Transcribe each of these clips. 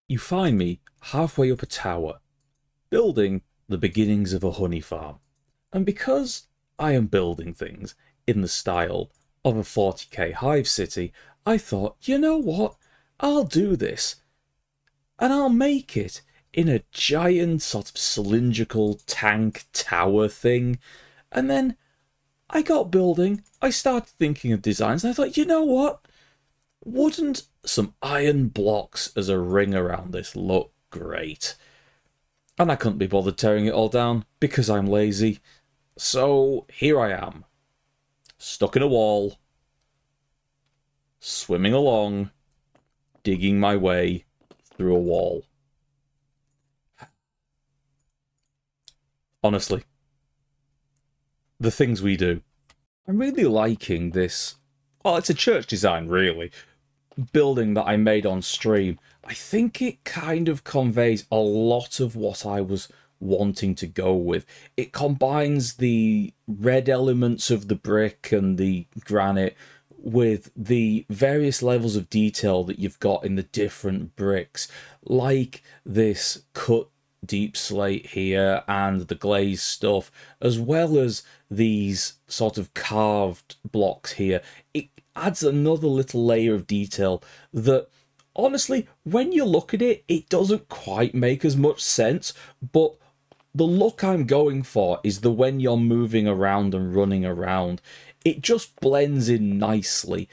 You find me halfway up a tower, building the beginnings of a honey farm. And because I am building things in the style of a 40k hive city, I thought, you know what, I'll do this. And I'll make it in a giant sort of cylindrical tank tower thing. And then I got building, I started thinking of designs, and I thought, you know what? Wouldn't some iron blocks as a ring around this look great? And I couldn't be bothered tearing it all down because I'm lazy. So here I am, stuck in a wall, swimming along, digging my way through a wall. Honestly, the things we do. I'm really liking this. Well, it's a church design, really. Building that I made on stream. I think it kind of conveys a lot of what I was wanting to go with. It combines the red elements of the brick and the granite with the various levels of detail that you've got in the different bricks, like this cut deep slate here and the glazed stuff, as well as these sort of carved blocks here. It adds another little layer of detail that, honestly, when you look at it, it doesn't quite make as much sense, but the look I'm going for is the when you're moving around and running around. It just blends in nicely,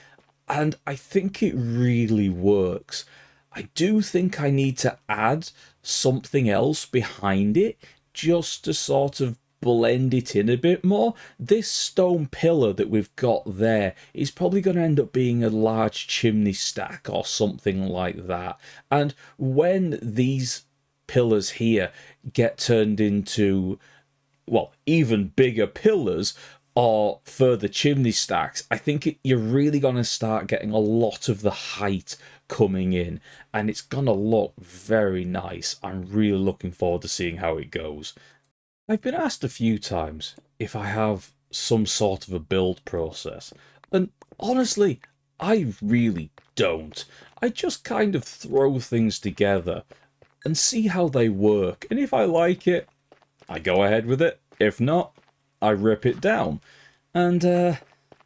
and I think it really works. I do think I need to add something else behind it just to sort of blend it in a bit more. This stone pillar that we've got there is probably going to end up being a large chimney stack or something like that. And when these pillars here get turned into, well, even bigger pillars or further chimney stacks, I think you're really going to start getting a lot of the height coming in, and it's going to look very nice. I'm really looking forward to seeing how it goes. I've been asked a few times if I have some sort of a build process, and honestly, I really don't. I just kind of throw things together and see how they work, and if I like it, I go ahead with it. If not, I rip it down. And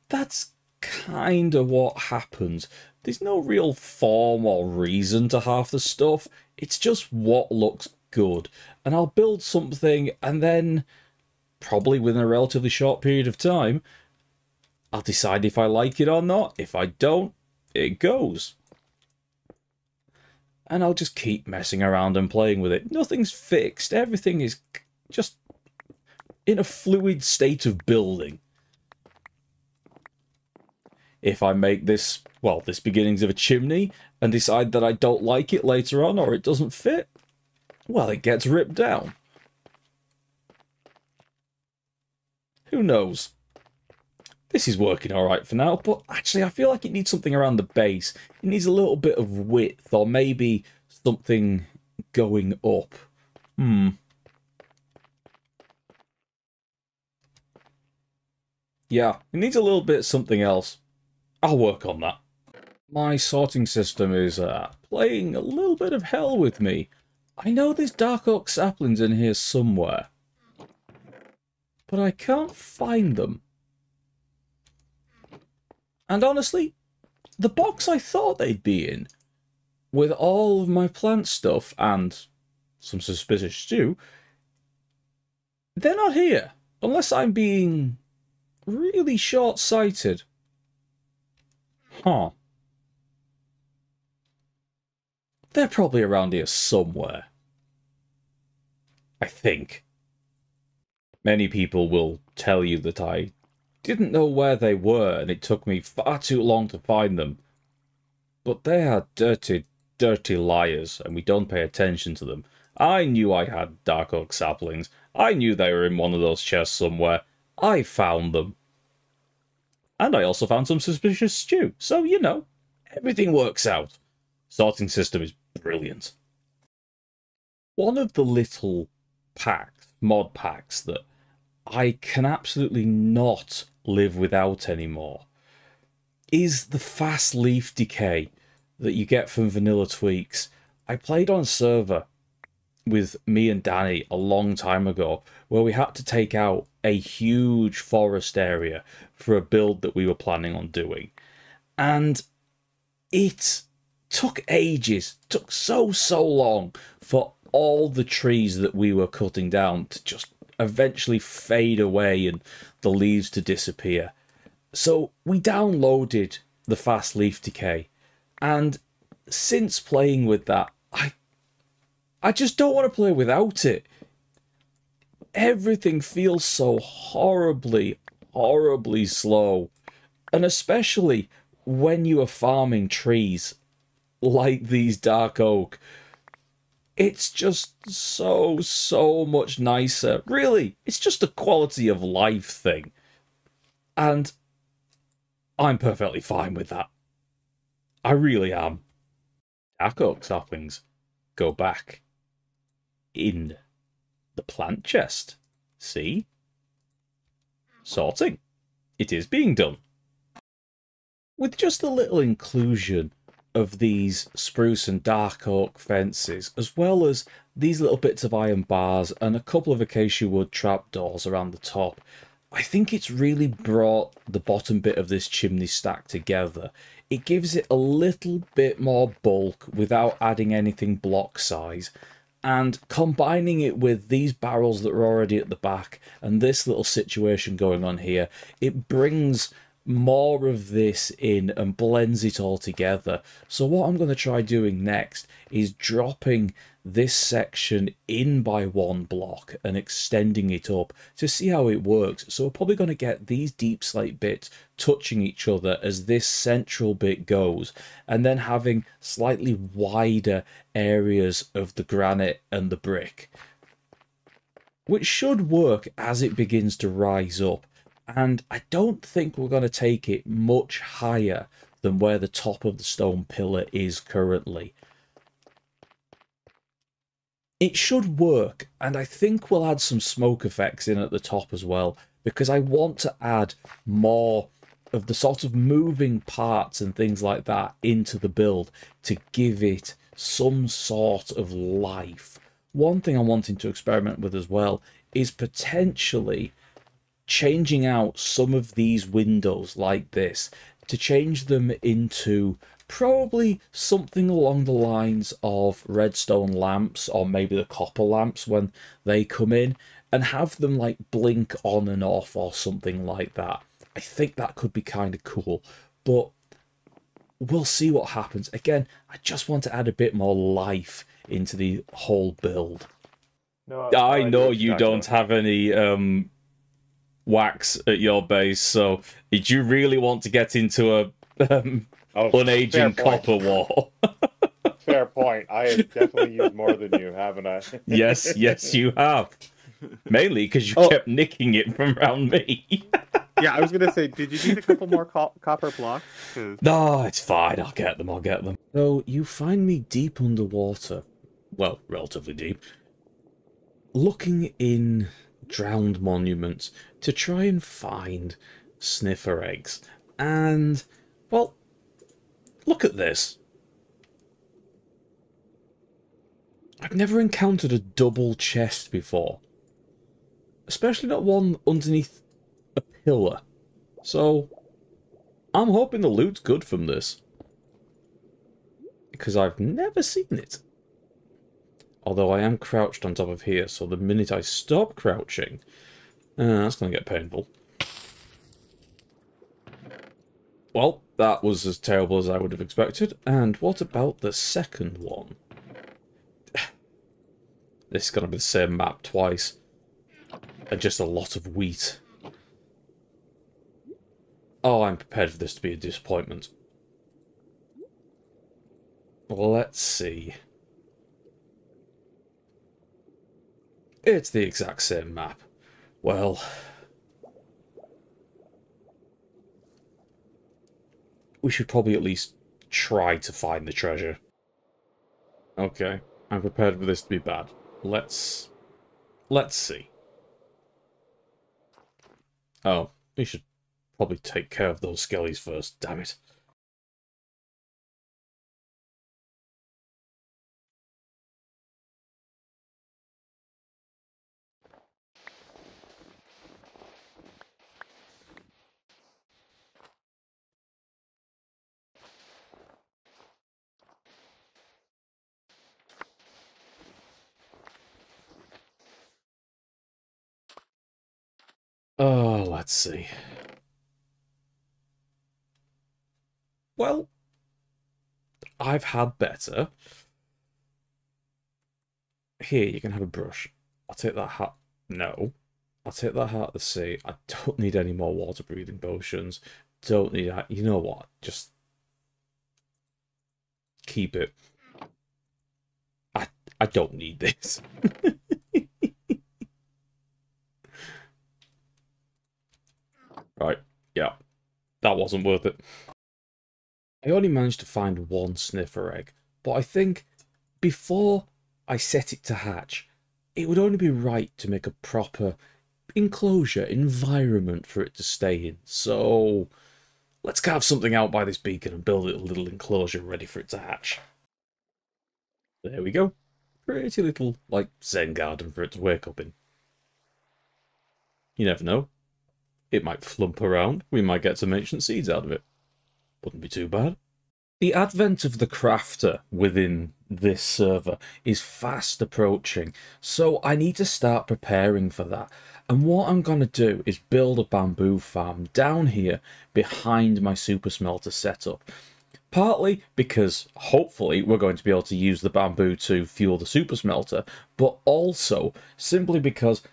that's kind of what happens. There's no real form or reason to half the stuff. It's just what looks good. And I'll build something, and then, probably within a relatively short period of time, I'll decide if I like it or not. If I don't, it goes. And I'll just keep messing around and playing with it. Nothing's fixed. Everything is just in a fluid state of building. If I make this, well, this beginnings of a chimney, and decide that I don't like it later on, or it doesn't fit, well, it gets ripped down. Who knows? This is working alright for now, but actually I feel like it needs something around the base. It needs a little bit of width, or maybe something going up. Yeah, it needs a little bit of something else. I'll work on that. My sorting system is playing a little bit of hell with me. I know there's dark oak saplings in here somewhere, but I can't find them. And honestly, the box I thought they'd be in, with all of my plant stuff and some suspicious stew, they're not here, unless I'm being really short-sighted. Huh. They're probably around here somewhere. I think. Many people will tell you that I didn't know where they were, and it took me far too long to find them. But they are dirty, dirty liars, and we don't pay attention to them. I knew I had dark oak saplings. I knew they were in one of those chests somewhere. I found them. And I also found some suspicious stew. So, you know, everything works out. Sorting system is brilliant. One of the little packs, mod packs, that I can absolutely not live without anymore is the fast leaf decay that you get from vanilla tweaks. I played on a server with me and Danny a long time ago where we had to take out a huge forest area for a build that we were planning on doing. And it took ages, took so long for all the trees that we were cutting down to just eventually fade away and the leaves to disappear. So we downloaded the fast leaf decay, and since playing with that, I just don't want to play without it. Everything feels so horribly slow, and especially when you are farming trees like these dark oak, it's just so much nicer. Really, it's just a quality of life thing, and I'm perfectly fine with that. I really am. Dark oak saplings go back in the plant chest. See? Sorting. It is being done. With just a little inclusion of these spruce and dark oak fences, as well as these little bits of iron bars and a couple of acacia wood trapdoors around the top, I think it's really brought the bottom bit of this chimney stack together. It gives it a little bit more bulk without adding anything block size, and combining it with these barrels that are already at the back and this little situation going on here, it brings more of this in and blends it all together. So what I'm going to try doing next is dropping this section in by one block and extending it up to see how it works. So we're probably going to get these deep slate bits touching each other as this central bit goes, and then having slightly wider areas of the granite and the brick, which should work as it begins to rise up. And I don't think we're going to take it much higher than where the top of the stone pillar is currently. It should work, and I think we'll add some smoke effects in at the top as well, because I want to add more of the sort of moving parts and things like that into the build to give it some sort of life. One thing I'm wanting to experiment with as well is potentially changing out some of these windows like this to change them into probably something along the lines of redstone lamps, or maybe the copper lamps when they come in, and have them like blink on and off or something like that. I think that could be kind of cool, but we'll see what happens. Again, I just want to add a bit more life into the whole build. No, I know you don't have any wax at your base, so did you really want to get into a unaging copper wall? Fair point. I have definitely used more than you, haven't I? Yes, you have. Mainly because you kept nicking it from around me. Yeah, I was going to say, did you need a couple more copper blocks? No, it's fine. I'll get them. So you find me deep underwater. Well, relatively deep. Looking in drowned monuments to try and find sniffer eggs. And, well, look at this. I've never encountered a double chest before. Especially not one underneath a pillar. So, I'm hoping the loot's good from this. Because I've never seen it. Although I am crouched on top of here, so the minute I stop crouching, that's going to get painful. Well, that was as terrible as I would have expected. And what about the second one? This is going to be the same map twice. And just a lot of wheat. Oh, I'm prepared for this to be a disappointment. Let's see. It's the exact same map. Well, we should probably at least try to find the treasure. Okay, I'm prepared for this to be bad. Let's see. Oh, we should probably take care of those skellies first, damn it. Let's see. Well, I've had better. Here, you can have a brush. I'll take that hat. No. I'll take that Heart of the Sea. I don't need any more water-breathing potions. Don't need that. You know what? Just keep it. I don't need this. Right. Yeah. That wasn't worth it. I only managed to find one sniffer egg, but I think before I set it to hatch, it would only be right to make a proper enclosure environment for it to stay in. So let's carve something out by this beacon and build it a little enclosure ready for it to hatch. There we go. Pretty little, like, Zen garden for it to wake up in. You never know. It might flump around. We might get some ancient seeds out of it. Wouldn't be too bad. The advent of the crafter within this server is fast approaching, so I need to start preparing for that. And what I'm going to do is build a bamboo farm down here behind my super smelter setup. Partly because hopefully we're going to be able to use the bamboo to fuel the super smelter, but also simply because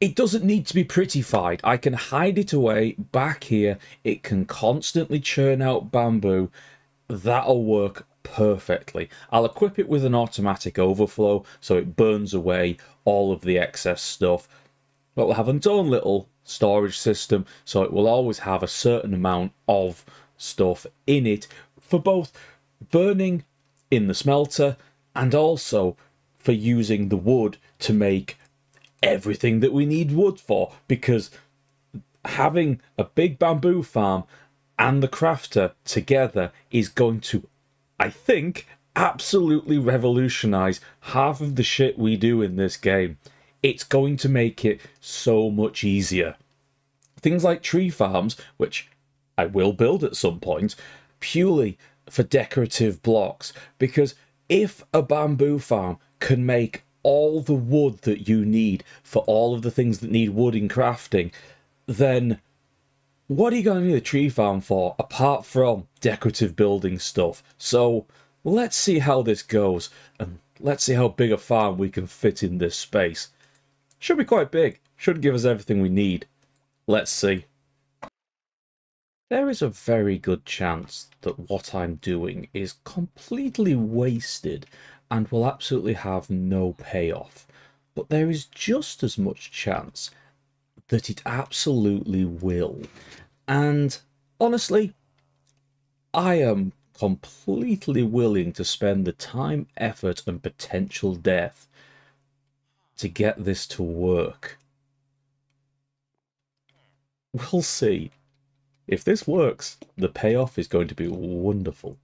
it doesn't need to be prettified. I can hide it away back here. It can constantly churn out bamboo. That'll work perfectly. I'll equip it with an automatic overflow so it burns away all of the excess stuff. But we'll have its own little storage system, so it will always have a certain amount of stuff in it for both burning in the smelter and also for using the wood to make everything that we need wood for, because having a big bamboo farm and the crafter together is going to, I think, absolutely revolutionize half of the shit we do in this game. It's going to make it so much easier. Things like tree farms, which I will build at some point, purely for decorative blocks, because if a bamboo farm can make all the wood that you need for all of the things that need wood in crafting, then what are you going to need a tree farm for apart from decorative building stuff? So let's see how this goes, and let's see how big a farm we can fit in this space. Should be quite big, should give us everything we need. Let's see. There is a very good chance that what I'm doing is completely wasted and will absolutely have no payoff. But there is just as much chance that it absolutely will. And honestly, I am completely willing to spend the time, effort, and potential death to get this to work. We'll see. If this works, the payoff is going to be wonderful.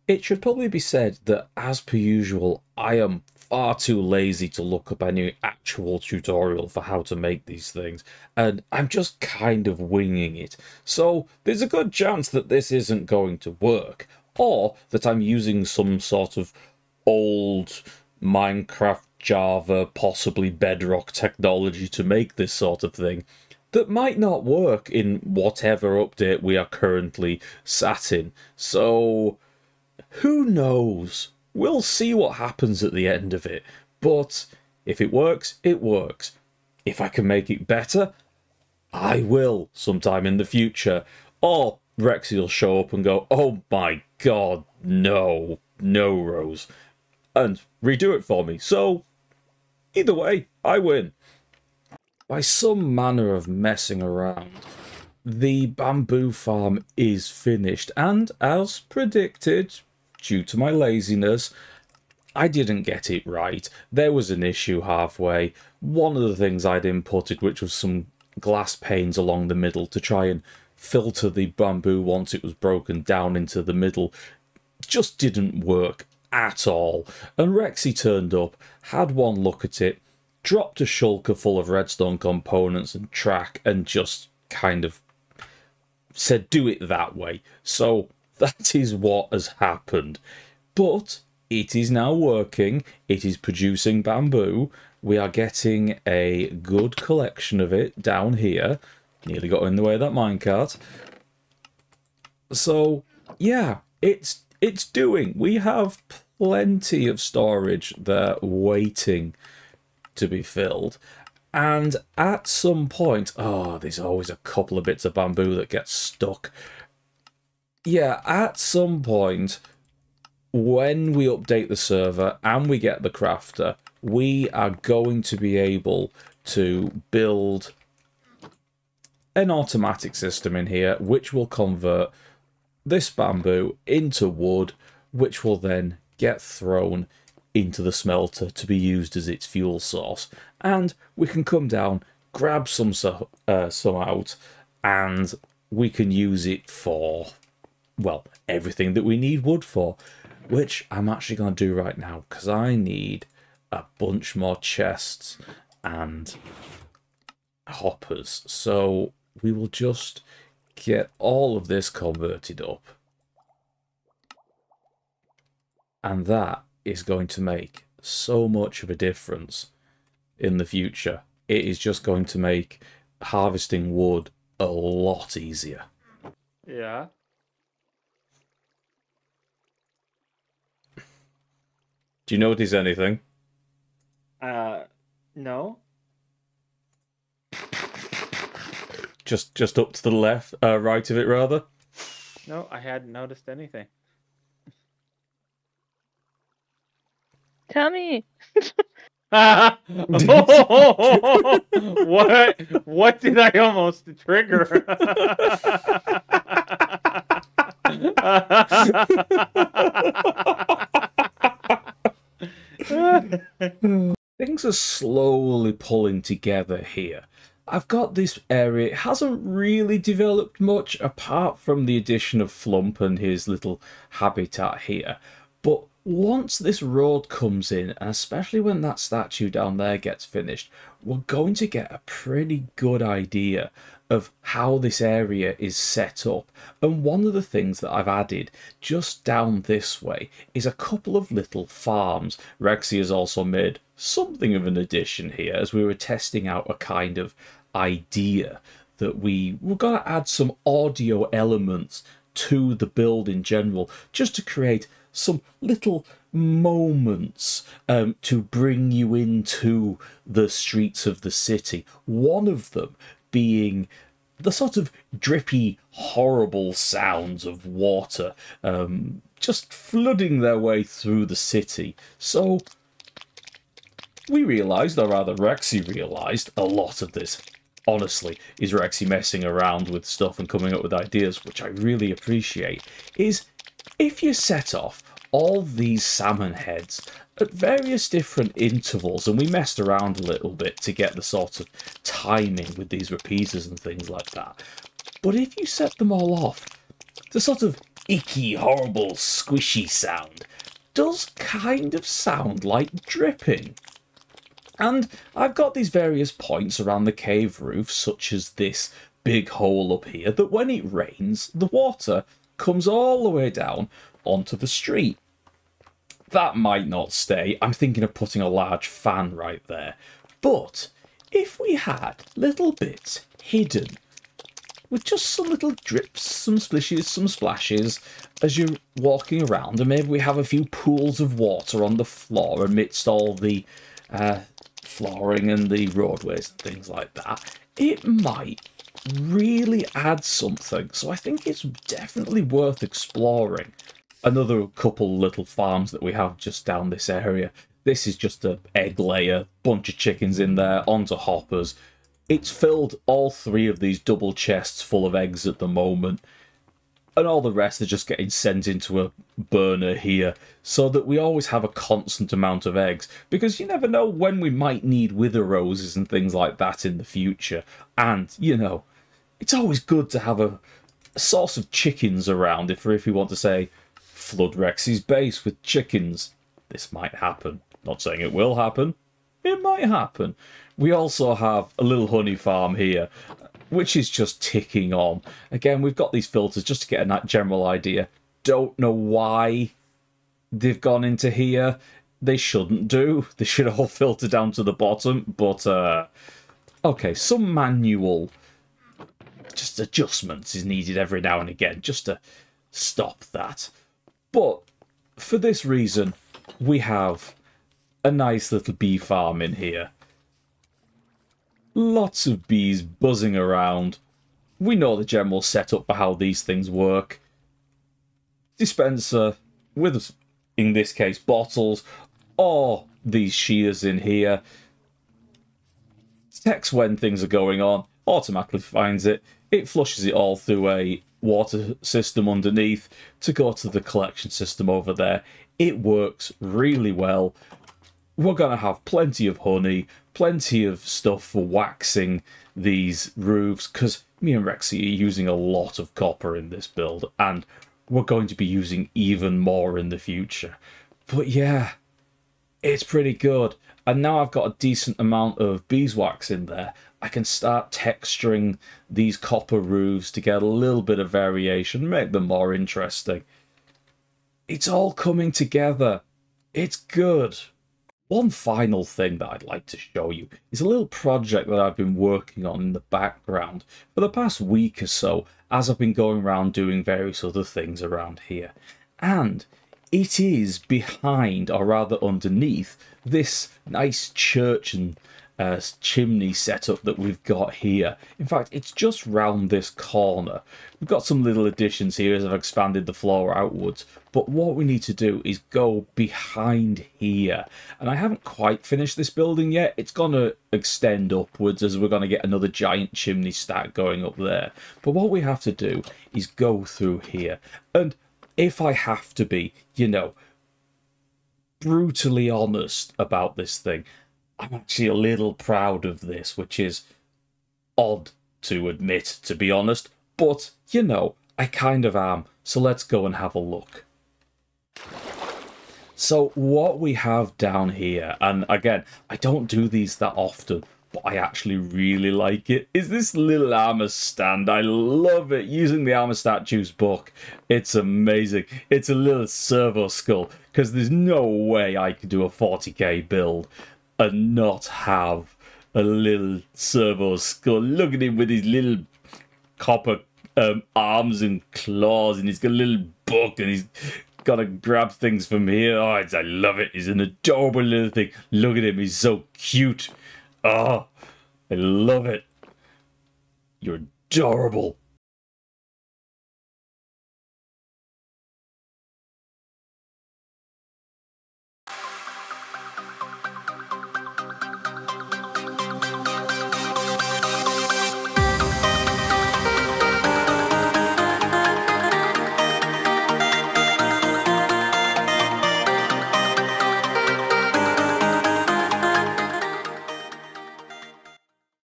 It should probably be said that, as per usual, I am far too lazy to look up any actual tutorial for how to make these things, and I'm just kind of winging it. So there's a good chance that this isn't going to work, or that I'm using some sort of old Minecraft, Java, possibly Bedrock technology to make this sort of thing that might not work in whatever update we are currently sat in. So who knows? We'll see what happens at the end of it. But if it works, it works. If I can make it better, I will sometime in the future. Or Rexy will show up and go, oh my god, no, no, Rose, and redo it for me. So either way, I win. By some manner of messing around, the bamboo farm is finished, and as predicted, due to my laziness, I didn't get it right. There was an issue halfway. One of the things I'd inputted, which was some glass panes along the middle to try and filter the bamboo once it was broken down into the middle, just didn't work at all. And Rexy turned up, had one look at it, dropped a shulker full of redstone components and track, and just kind of said, do it that way. So that is what has happened. But it is now working. It is producing bamboo. we are getting a good collection of it down here. Nearly got in the way of that minecart. So, yeah, it's doing. We have plenty of storage there waiting to be filled. And at some point... Oh, there's always a couple of bits of bamboo that get stuck. Yeah, at some point, when we update the server and we get the crafter, we are going to be able to build an automatic system in here which will convert this bamboo into wood, which will then get thrown into the smelter to be used as its fuel source. And we can come down, grab some out, and we can use it for, well, everything that we need wood for, which I'm actually going to do right now, because I need a bunch more chests and hoppers. So we will just get all of this converted up. And that is going to make so much of a difference in the future. It is just going to make harvesting wood a lot easier. Yeah. Do you notice anything? No. Just up to the left, right of it rather. No, I hadn't noticed anything. Tell me. What did I almost trigger? Things are slowly pulling together here. I've got this area, it hasn't really developed much apart from the addition of Flump and his little habitat here. But once this road comes in, and especially when that statue down there gets finished, we're going to get a pretty good idea of how this area is set up. And one of the things that I've added just down this way is a couple of little farms. Rexy has also made something of an addition here as we were testing out a kind of idea that we were going to add some audio elements to the build in general, just to create some little moments to bring you into the streets of the city. One of them being the sort of drippy, horrible sounds of water just flooding their way through the city. So we realised, or rather Rexy realised, a lot of this, honestly, is Rexy messing around with stuff and coming up with ideas, which I really appreciate, is if you set off all these salmon heads at various different intervals, and we messed around a little bit to get the sort of timing with these repeaters and things like that, but if you set them all off, the sort of icky, horrible, squishy sound does kind of sound like dripping. And I've got these various points around the cave roof, such as this big hole up here, that when it rains, the water comes all the way down onto the street. That might not stay. I'm thinking of putting a large fan right there. But if we had little bits hidden, with just some little drips, some splishes, some splashes, as you're walking around, and maybe we have a few pools of water on the floor amidst all the flooring and the roadways and things like that, it might really add something. So I think it's definitely worth exploring. Another couple little farms that we have just down this area. This is just an egg layer, bunch of chickens in there, onto hoppers. It's filled all three of these double chests full of eggs at the moment. And all the rest are just getting sent into a burner here, so that we always have a constant amount of eggs, because you never know when we might need wither roses and things like that in the future. And, you know, it's always good to have a source of chickens around if we want to say, flood Rexy's base with chickens. This might happen. Not saying it will happen. It might happen. We also have a little honey farm here, which is just ticking on. Again, we've got these filters just to get a general idea. Don't know why they've gone into here. they shouldn't do. They should all filter down to the bottom. But, okay, some manual just adjustments is needed every now and again just to stop that. But for this reason, we have a nice little bee farm in here. Lots of bees buzzing around. We know the general setup for how these things work. Dispenser with, in this case, bottles, or these shears in here. Detects when things are going on, automatically finds it. It flushes it all through a water system underneath to go to the collection system over there. It works really well. We're going to have plenty of honey, plenty of stuff for waxing these roofs, because me and Rexy are using a lot of copper in this build, and we're going to be using even more in the future. But yeah, it's pretty good. And now I've got a decent amount of beeswax in there, I can start texturing these copper roofs to get a little bit of variation, make them more interesting. It's all coming together. It's good. One final thing that I'd like to show you is a little project that I've been working on in the background for the past week or so as I've been going around doing various other things around here. And it is behind, or rather underneath, this nice church and chimney setup that we've got here. In fact, it's just round this corner. We've got some little additions here as I've expanded the floor outwards, but what we need to do is go behind here. And I haven't quite finished this building yet. It's going to extend upwards as we're going to get another giant chimney stack going up there. But what we have to do is go through here. And if I have to be, you know, brutally honest about this thing, I'm actually a little proud of this, which is odd to admit, to be honest. But, you know, I kind of am. So let's go and have a look. So what we have down here, and again, I don't do these that often, but I actually really like it, is this little armor stand. I love it, using the armor statues book. It's amazing. It's a little servo skull, because there's no way I could do a 40k build and not have a little servo skull. Look at him with his little copper arms and claws, and he's got a little book, and he's got to grab things from here. Oh, I love it. He's an adorable little thing. Look at him. He's so cute. Oh, I love it. You're adorable.